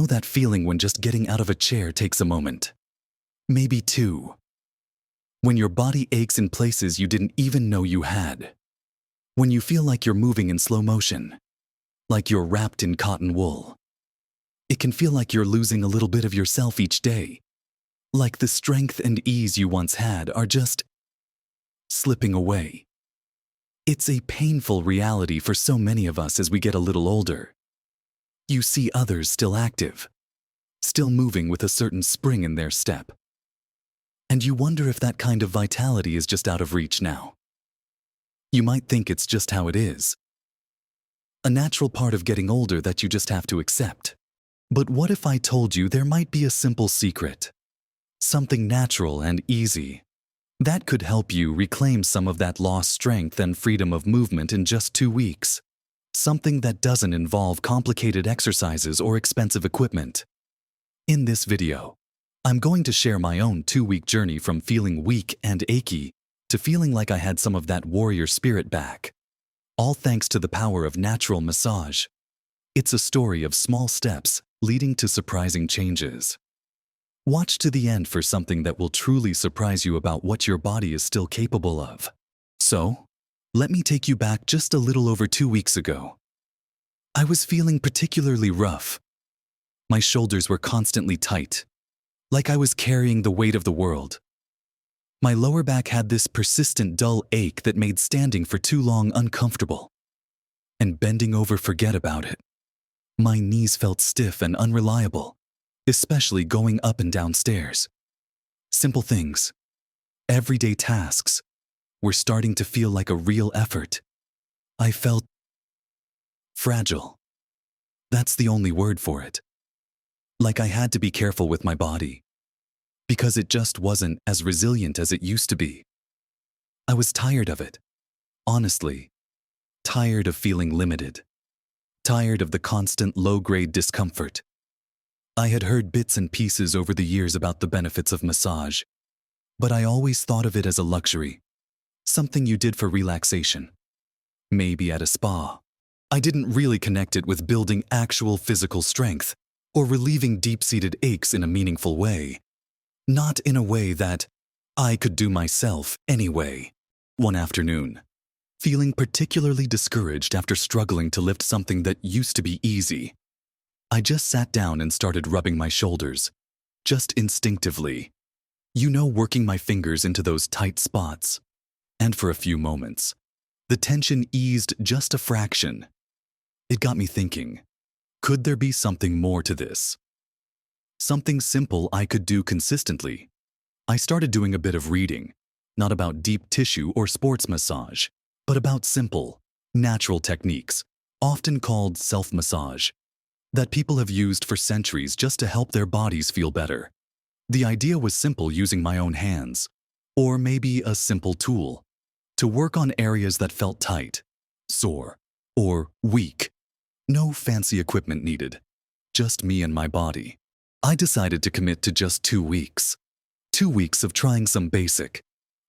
know that feeling when just getting out of a chair takes a moment. Maybe two. When your body aches in places you didn't even know you had. When you feel like you're moving in slow motion. Like you're wrapped in cotton wool. It can feel like you're losing a little bit of yourself each day. Like the strength and ease you once had are just slipping away. It's a painful reality for so many of us as we get a little older. You see others still active, still moving with a certain spring in their step. And you wonder if that kind of vitality is just out of reach now. You might think it's just how it is. A natural part of getting older that you just have to accept. But what if I told you there might be a simple secret? Something natural and easy that could help you reclaim some of that lost strength and freedom of movement in just 2 weeks. Something that doesn't involve complicated exercises or expensive equipment. In this video, I'm going to share my own 2-week journey from feeling weak and achy to feeling like I had some of that warrior spirit back. All thanks to the power of natural massage. It's a story of small steps leading to surprising changes. Watch to the end for something that will truly surprise you about what your body is still capable of. So, let me take you back just a little over 2 weeks ago. I was feeling particularly rough. My shoulders were constantly tight, like I was carrying the weight of the world. My lower back had this persistent dull ache that made standing for too long uncomfortable. And bending over, forget about it. My knees felt stiff and unreliable, especially going up and down stairs. Simple things, everyday tasks, were starting to feel like a real effort. I felt fragile. That's the only word for it. Like I had to be careful with my body, because it just wasn't as resilient as it used to be. I was tired of it. Honestly, tired of feeling limited. Tired of the constant low-grade discomfort. I had heard bits and pieces over the years about the benefits of massage, but I always thought of it as a luxury, something you did for relaxation, maybe at a spa. I didn't really connect it with building actual physical strength or relieving deep-seated aches in a meaningful way. Not in a way that I could do myself anyway. One afternoon, feeling particularly discouraged after struggling to lift something that used to be easy, I just sat down and started rubbing my shoulders, just instinctively. Working my fingers into those tight spots. And for a few moments, the tension eased just a fraction. It got me thinking, could there be something more to this? Something simple I could do consistently. I started doing a bit of reading, not about deep tissue or sports massage, but about simple, natural techniques, often called self-massage, that people have used for centuries just to help their bodies feel better. The idea was simple, using my own hands, or maybe a simple tool, to work on areas that felt tight, sore, or weak. No fancy equipment needed, just me and my body. I decided to commit to just 2 weeks. 2 weeks of trying some basic,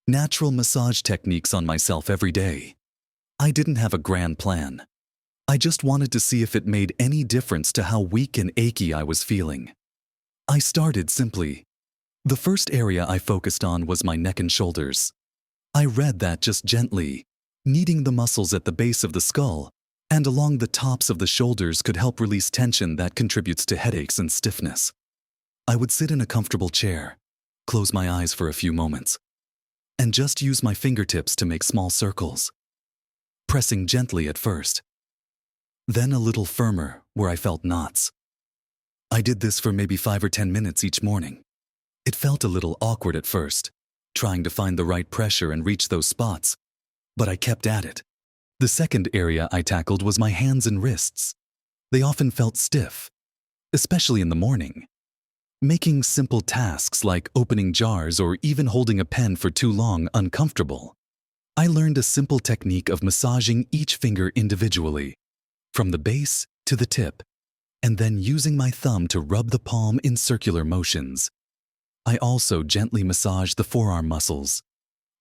natural massage techniques on myself every day. I didn't have a grand plan. I just wanted to see if it made any difference to how weak and achy I was feeling. I started simply. The first area I focused on was my neck and shoulders. I read that just gently, kneading the muscles at the base of the skull and along the tops of the shoulders could help release tension that contributes to headaches and stiffness. I would sit in a comfortable chair, close my eyes for a few moments, and just use my fingertips to make small circles, pressing gently at first, then a little firmer where I felt knots. I did this for maybe 5 or 10 minutes each morning. It felt a little awkward at first, trying to find the right pressure and reach those spots, but I kept at it. The second area I tackled was my hands and wrists. They often felt stiff, especially in the morning. Making simple tasks like opening jars or even holding a pen for too long uncomfortable. I learned a simple technique of massaging each finger individually, from the base to the tip, and then using my thumb to rub the palm in circular motions. I also gently massaged the forearm muscles,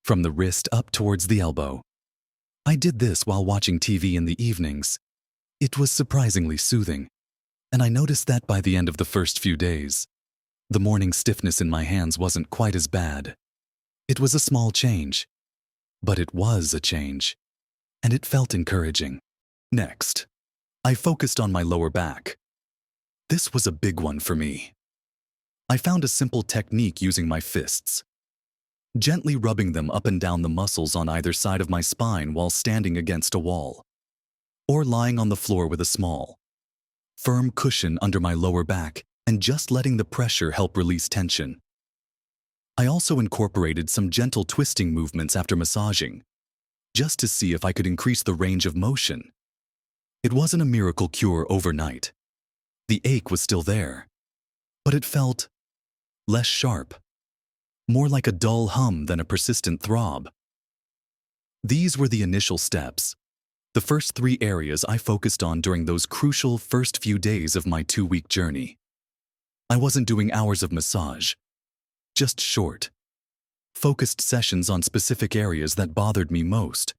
from the wrist up towards the elbow. I did this while watching TV in the evenings. It was surprisingly soothing, and I noticed that by the end of the first few days, the morning stiffness in my hands wasn't quite as bad. It was a small change, but it was a change, and it felt encouraging. Next, I focused on my lower back. This was a big one for me. I found a simple technique using my fists, gently rubbing them up and down the muscles on either side of my spine while standing against a wall, or lying on the floor with a small, firm cushion under my lower back and just letting the pressure help release tension. I also incorporated some gentle twisting movements after massaging, just to see if I could increase the range of motion. It wasn't a miracle cure overnight. The ache was still there, but it felt less sharp, more like a dull hum than a persistent throb. These were the initial steps, the first 3 areas I focused on during those crucial first few days of my 2-week journey. I wasn't doing hours of massage, just short, focused sessions on specific areas that bothered me most.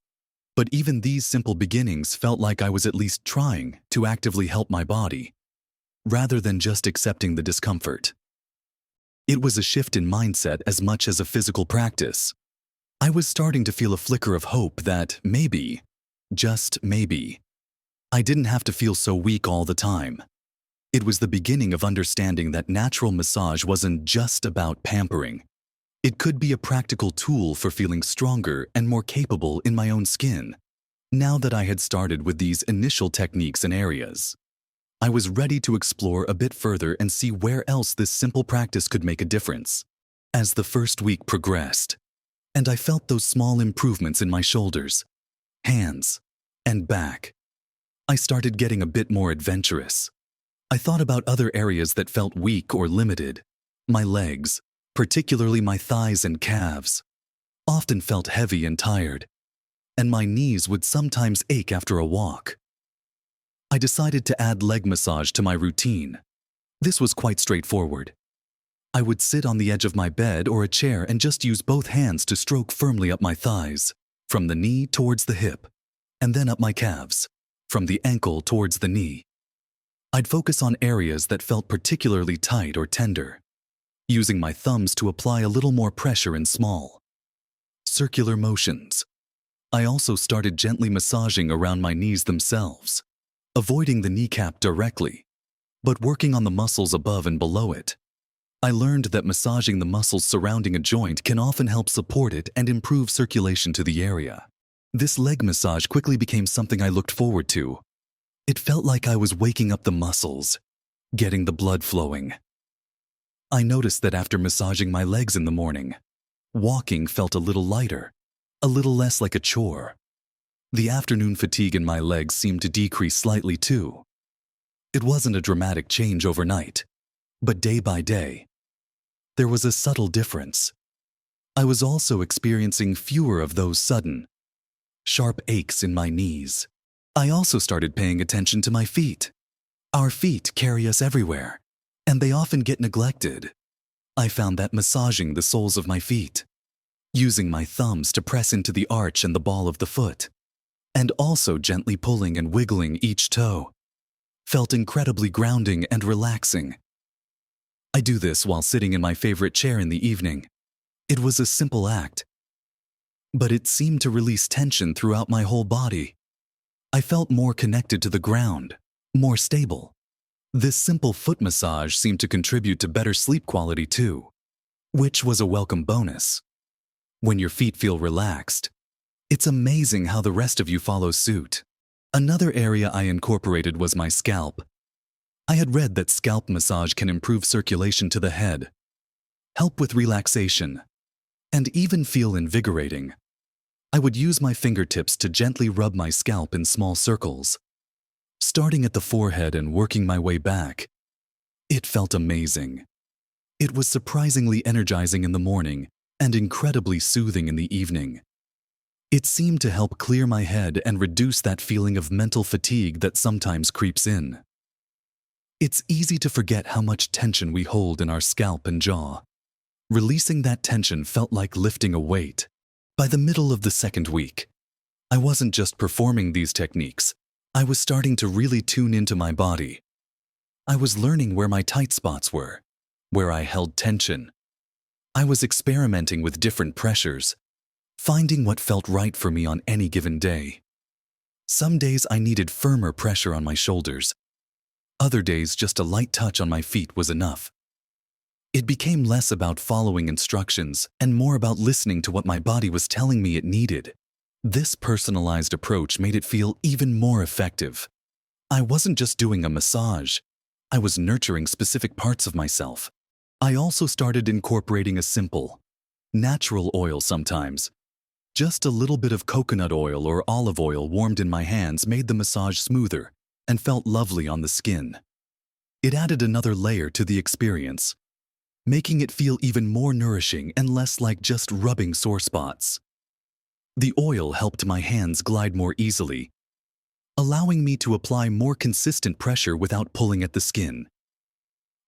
But even these simple beginnings felt like I was at least trying to actively help my body, rather than just accepting the discomfort. It was a shift in mindset as much as a physical practice. I was starting to feel a flicker of hope that maybe, just maybe, I didn't have to feel so weak all the time. It was the beginning of understanding that natural massage wasn't just about pampering. It could be a practical tool for feeling stronger and more capable in my own skin. Now that I had started with these initial techniques and areas, I was ready to explore a bit further and see where else this simple practice could make a difference. As the first week progressed, and I felt those small improvements in my shoulders, hands, and back, I started getting a bit more adventurous. I thought about other areas that felt weak or limited. My legs, particularly my thighs and calves, often felt heavy and tired, and my knees would sometimes ache after a walk. I decided to add leg massage to my routine. This was quite straightforward. I would sit on the edge of my bed or a chair and just use both hands to stroke firmly up my thighs, from the knee towards the hip, and then up my calves, from the ankle towards the knee. I'd focus on areas that felt particularly tight or tender, using my thumbs to apply a little more pressure in small, circular motions. I also started gently massaging around my knees themselves, avoiding the kneecap directly, but working on the muscles above and below it. I learned that massaging the muscles surrounding a joint can often help support it and improve circulation to the area. This leg massage quickly became something I looked forward to. It felt like I was waking up the muscles, getting the blood flowing. I noticed that after massaging my legs in the morning, walking felt a little lighter, a little less like a chore. The afternoon fatigue in my legs seemed to decrease slightly too. It wasn't a dramatic change overnight, but day by day, there was a subtle difference. I was also experiencing fewer of those sudden, sharp aches in my knees. I also started paying attention to my feet. Our feet carry us everywhere, and they often get neglected. I found that massaging the soles of my feet, using my thumbs to press into the arch and the ball of the foot, and also gently pulling and wiggling each toe, felt incredibly grounding and relaxing. I do this while sitting in my favorite chair in the evening. It was a simple act, but it seemed to release tension throughout my whole body. I felt more connected to the ground, more stable. This simple foot massage seemed to contribute to better sleep quality too, which was a welcome bonus. When your feet feel relaxed, it's amazing how the rest of you follows suit. Another area I incorporated was my scalp. I had read that scalp massage can improve circulation to the head, help with relaxation, and even feel invigorating. I would use my fingertips to gently rub my scalp in small circles, starting at the forehead and working my way back. It felt amazing. It was surprisingly energizing in the morning and incredibly soothing in the evening. It seemed to help clear my head and reduce that feeling of mental fatigue that sometimes creeps in. It's easy to forget how much tension we hold in our scalp and jaw. Releasing that tension felt like lifting a weight. By the middle of the second week, I wasn't just performing these techniques, I was starting to really tune into my body. I was learning where my tight spots were, where I held tension. I was experimenting with different pressures, finding what felt right for me on any given day. Some days I needed firmer pressure on my shoulders. Other days just a light touch on my feet was enough. It became less about following instructions and more about listening to what my body was telling me it needed. This personalized approach made it feel even more effective. I wasn't just doing a massage. I was nurturing specific parts of myself. I also started incorporating a simple, natural oil sometimes. Just a little bit of coconut oil or olive oil warmed in my hands made the massage smoother and felt lovely on the skin. It added another layer to the experience, making it feel even more nourishing and less like just rubbing sore spots. The oil helped my hands glide more easily, allowing me to apply more consistent pressure without pulling at the skin.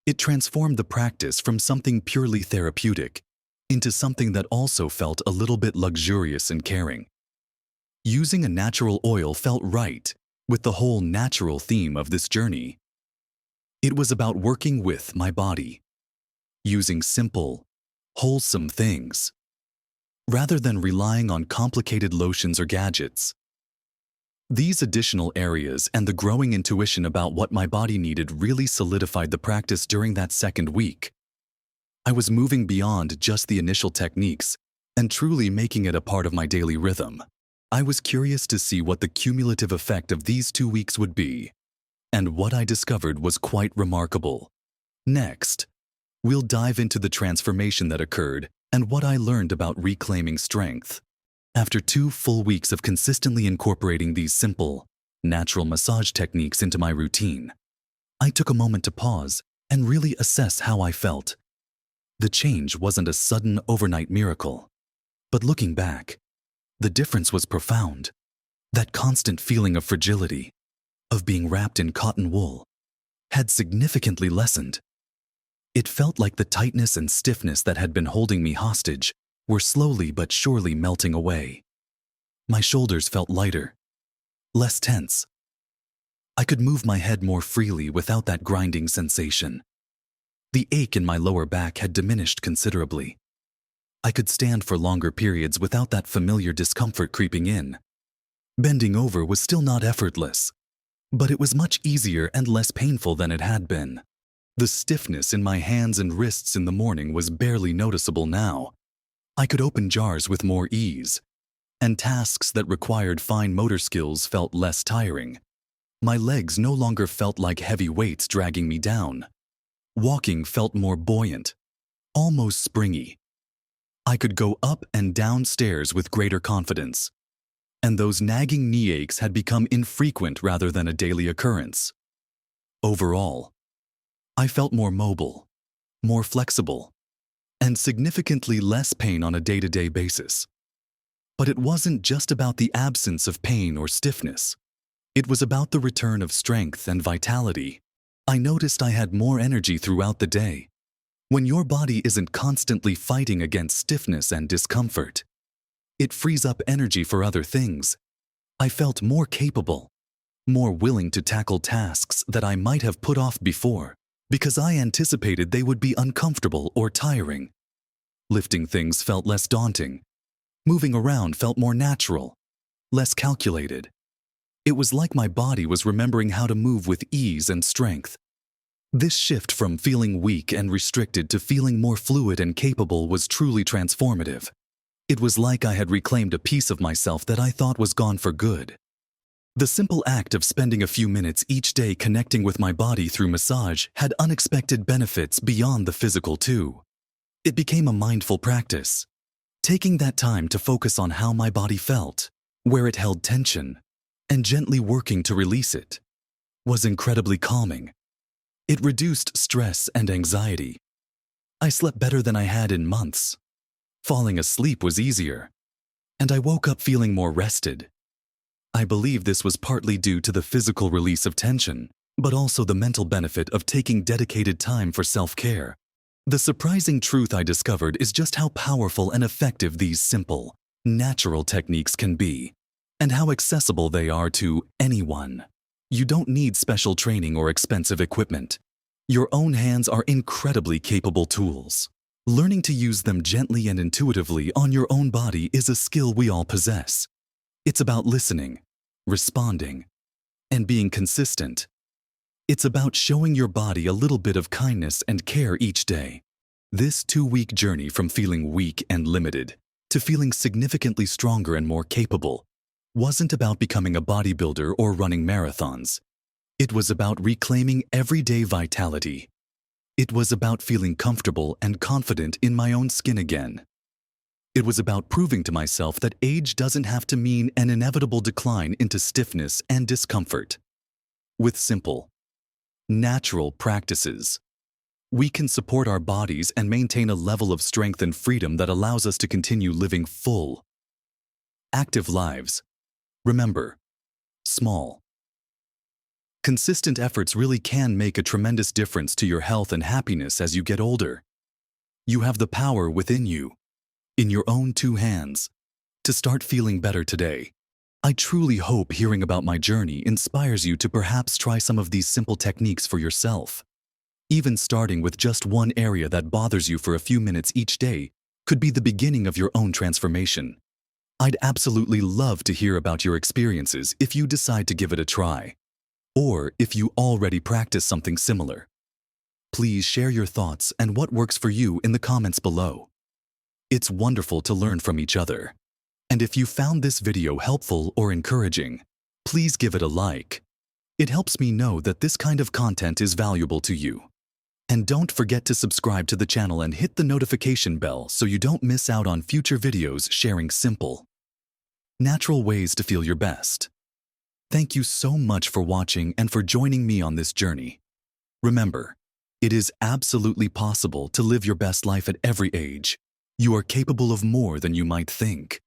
It transformed the practice from something purely therapeutic into something that also felt a little bit luxurious and caring. Using a natural oil felt right with the whole natural theme of this journey. It was about working with my body, using simple, wholesome things, rather than relying on complicated lotions or gadgets. These additional areas and the growing intuition about what my body needed really solidified the practice during that second week. I was moving beyond just the initial techniques and truly making it a part of my daily rhythm. I was curious to see what the cumulative effect of these 2 weeks would be, and what I discovered was quite remarkable. Next, we'll dive into the transformation that occurred and what I learned about reclaiming strength. After 2 full weeks of consistently incorporating these simple, natural massage techniques into my routine, I took a moment to pause and really assess how I felt. The change wasn't a sudden overnight miracle, but looking back, the difference was profound. That constant feeling of fragility, of being wrapped in cotton wool, had significantly lessened. It felt like the tightness and stiffness that had been holding me hostage were slowly but surely melting away. My shoulders felt lighter, less tense. I could move my head more freely without that grinding sensation. The ache in my lower back had diminished considerably. I could stand for longer periods without that familiar discomfort creeping in. Bending over was still not effortless, but it was much easier and less painful than it had been. The stiffness in my hands and wrists in the morning was barely noticeable now. I could open jars with more ease, and tasks that required fine motor skills felt less tiring. My legs no longer felt like heavy weights dragging me down. Walking felt more buoyant, almost springy. I could go up and down stairs with greater confidence, and those nagging knee aches had become infrequent rather than a daily occurrence. Overall, I felt more mobile, more flexible, and significantly less pain on a day-to-day basis. But it wasn't just about the absence of pain or stiffness. It was about the return of strength and vitality. I noticed I had more energy throughout the day. When your body isn't constantly fighting against stiffness and discomfort, it frees up energy for other things. I felt more capable, more willing to tackle tasks that I might have put off before, because I anticipated they would be uncomfortable or tiring. Lifting things felt less daunting. Moving around felt more natural, less calculated. It was like my body was remembering how to move with ease and strength. This shift from feeling weak and restricted to feeling more fluid and capable was truly transformative. It was like I had reclaimed a piece of myself that I thought was gone for good. The simple act of spending a few minutes each day connecting with my body through massage had unexpected benefits beyond the physical too. It became a mindful practice, taking that time to focus on how my body felt, where it held tension, and gently working to release it, was incredibly calming. It reduced stress and anxiety. I slept better than I had in months. Falling asleep was easier, and I woke up feeling more rested. I believe this was partly due to the physical release of tension, but also the mental benefit of taking dedicated time for self-care. The surprising truth I discovered is just how powerful and effective these simple, natural techniques can be, and how accessible they are to anyone. You don't need special training or expensive equipment. Your own hands are incredibly capable tools. Learning to use them gently and intuitively on your own body is a skill we all possess. It's about listening, responding, and being consistent. It's about showing your body a little bit of kindness and care each day. This 2-week journey from feeling weak and limited to feeling significantly stronger and more capable wasn't about becoming a bodybuilder or running marathons. It was about reclaiming everyday vitality. It was about feeling comfortable and confident in my own skin again. It was about proving to myself that age doesn't have to mean an inevitable decline into stiffness and discomfort. With simple, natural practices, we can support our bodies and maintain a level of strength and freedom that allows us to continue living full, active lives. Remember, small, consistent efforts really can make a tremendous difference to your health and happiness as you get older. You have the power within you, in your own 2 hands, to start feeling better today. I truly hope hearing about my journey inspires you to perhaps try some of these simple techniques for yourself. Even starting with just one area that bothers you for a few minutes each day could be the beginning of your own transformation. I'd absolutely love to hear about your experiences if you decide to give it a try, or if you already practice something similar. Please share your thoughts and what works for you in the comments below. It's wonderful to learn from each other. And if you found this video helpful or encouraging, please give it a like. It helps me know that this kind of content is valuable to you. And don't forget to subscribe to the channel and hit the notification bell so you don't miss out on future videos sharing simple, natural ways to feel your best. Thank you so much for watching and for joining me on this journey. Remember, it is absolutely possible to live your best life at every age. You are capable of more than you might think.